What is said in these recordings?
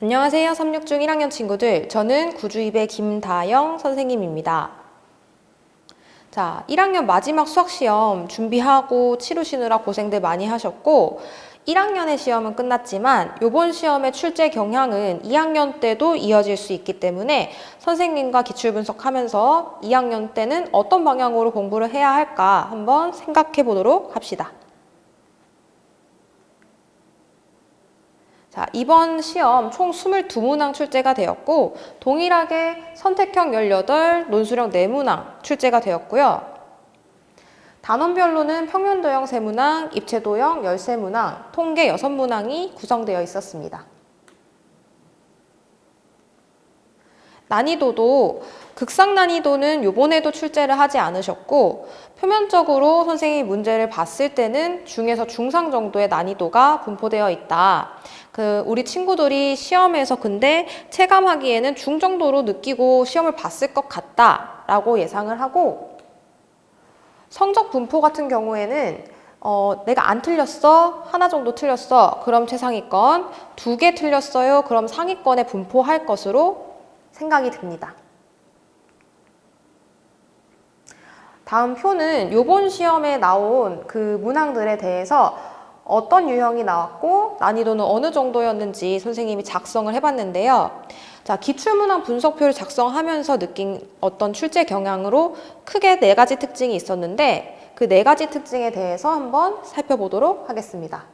안녕하세요. 366 1학년 친구들. 저는 구주입의 김다영 선생님입니다. 자, 1학년 마지막 수학시험 준비하고 치르시느라 고생들 많이 하셨고 1학년의 시험은 끝났지만 이번 시험의 출제 경향은 2학년 때도 이어질 수 있기 때문에 선생님과 기출분석하면서 2학년 때는 어떤 방향으로 공부를 해야 할까 한번 생각해 보도록 합시다. 자, 이번 시험 총 22문항 출제가 되었고 동일하게 선택형 18, 논술형 4문항 출제가 되었고요. 단원별로는 평면도형 3문항, 입체도형 13문항, 통계 6문항이 구성되어 있었습니다. 난이도도 극상 난이도는 요번에도 출제를 하지 않으셨고 표면적으로 선생님이 문제를 봤을 때는 중에서 중상 정도의 난이도가 분포되어 있다. 우리 친구들이 시험에서 근데 체감하기에는 중 정도로 느끼고 시험을 봤을 것 같다 라고 예상을 하고 성적 분포 같은 경우에는 내가 안 틀렸어? 하나 정도 틀렸어? 그럼 최상위권, 2개 틀렸어요? 그럼 상위권에 분포할 것으로 생각이 듭니다. 다음 표는 요번 시험에 나온 그 문항들에 대해서 어떤 유형이 나왔고 난이도는 어느 정도였는지 선생님이 작성을 해봤는데요. 자, 기출문항 분석표를 작성하면서 느낀 어떤 출제 경향으로 크게 4가지 특징이 있었는데 그 4가지 특징에 대해서 한번 살펴보도록 하겠습니다.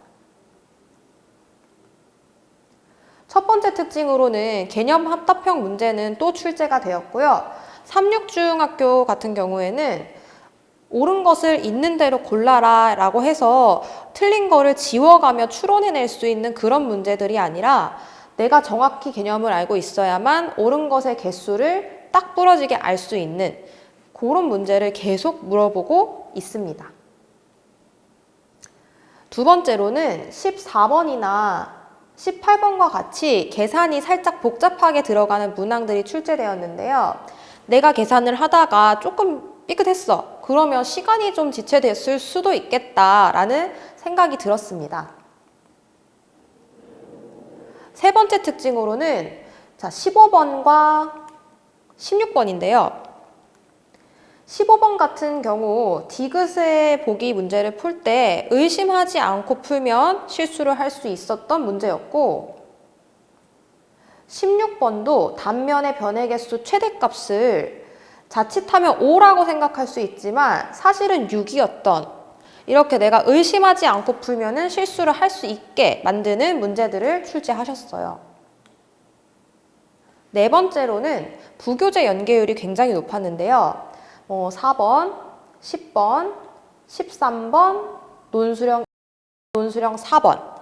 첫 번째 특징으로는 개념 합답형 문제는 또 출제가 되었고요. 366중학교 같은 경우에는 옳은 것을 있는 대로 골라라 라고 해서 틀린 거를 지워가며 추론해낼 수 있는 그런 문제들이 아니라 내가 정확히 개념을 알고 있어야만 옳은 것의 개수를 딱 부러지게 알 수 있는 그런 문제를 계속 물어보고 있습니다. 두 번째로는 14번이나 18번과 같이 계산이 살짝 복잡하게 들어가는 문항들이 출제되었는데요. 내가 계산을 하다가 조금 삐끗했어. 그러면 시간이 좀 지체됐을 수도 있겠다라는 생각이 들었습니다. 세 번째 특징으로는 15번과 16번인데요. 15번 같은 경우 디귿의 보기 문제를 풀 때 의심하지 않고 풀면 실수를 할 수 있었던 문제였고 16번도 단면의 변의 개수 최대값을 자칫하면 5라고 생각할 수 있지만 사실은 6이었던 이렇게 내가 의심하지 않고 풀면은 실수를 할 수 있게 만드는 문제들을 출제하셨어요. 네 번째로는 부교재 연계율이 굉장히 높았는데요. 4번, 10번, 13번, 논술형 4번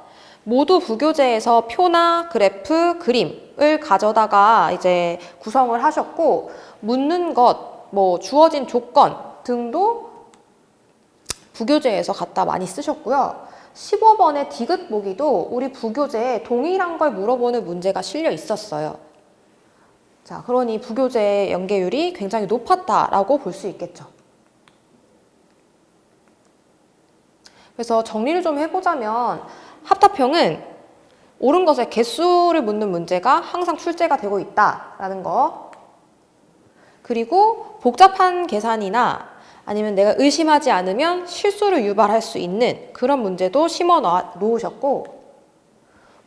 모두 부교재에서 표나 그래프, 그림을 가져다가 이제 구성을 하셨고 묻는 것, 주어진 조건 등도 부교재에서 갖다 많이 쓰셨고요. 15번의 디귿 보기도 우리 부교재에 동일한 걸 물어보는 문제가 실려 있었어요. 자, 그러니 부교재 연계율이 굉장히 높았다라고 볼 수 있겠죠. 그래서 정리를 좀 해보자면 합답형은 옳은 것의 개수를 묻는 문제가 항상 출제가 되고 있다라는 거. 그리고 복잡한 계산이나 아니면 내가 의심하지 않으면 실수를 유발할 수 있는 그런 문제도 심어 놓으셨고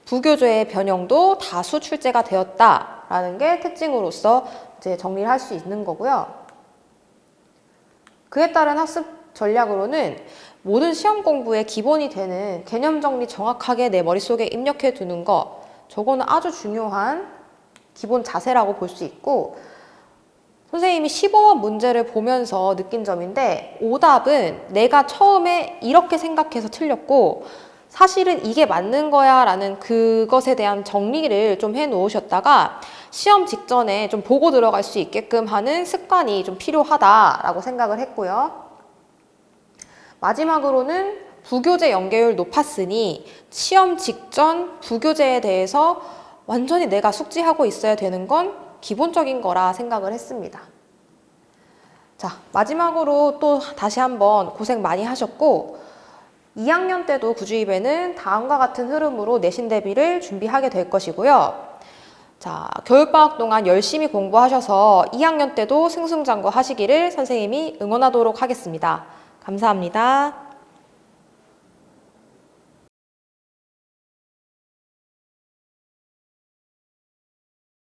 부교재의 변형도 다수 출제가 되었다라는 게 특징으로서 이제 정리를 할 수 있는 거고요. 그에 따른 학습 전략으로는 모든 시험 공부의 기본이 되는 개념 정리 정확하게 내 머릿속에 입력해 두는 거 저거는 아주 중요한 기본 자세라고 볼 수 있고 선생님이 15번 문제를 보면서 느낀 점인데 오답은 내가 처음에 이렇게 생각해서 틀렸고 사실은 이게 맞는 거야 라는 그것에 대한 정리를 좀 해 놓으셨다가 시험 직전에 좀 보고 들어갈 수 있게끔 하는 습관이 좀 필요하다라고 생각을 했고요. 마지막으로는 부교재 연계율 높았으니 시험 직전 부교재에 대해서 완전히 내가 숙지하고 있어야 되는 건 기본적인 거라 생각을 했습니다. 자, 마지막으로 또 다시 한번 고생 많이 하셨고 2학년 때도 구주입에는 다음과 같은 흐름으로 내신 대비를 준비하게 될 것이고요. 자, 겨울방학 동안 열심히 공부하셔서 2학년 때도 승승장구 하시기를 선생님이 응원하도록 하겠습니다. 감사합니다.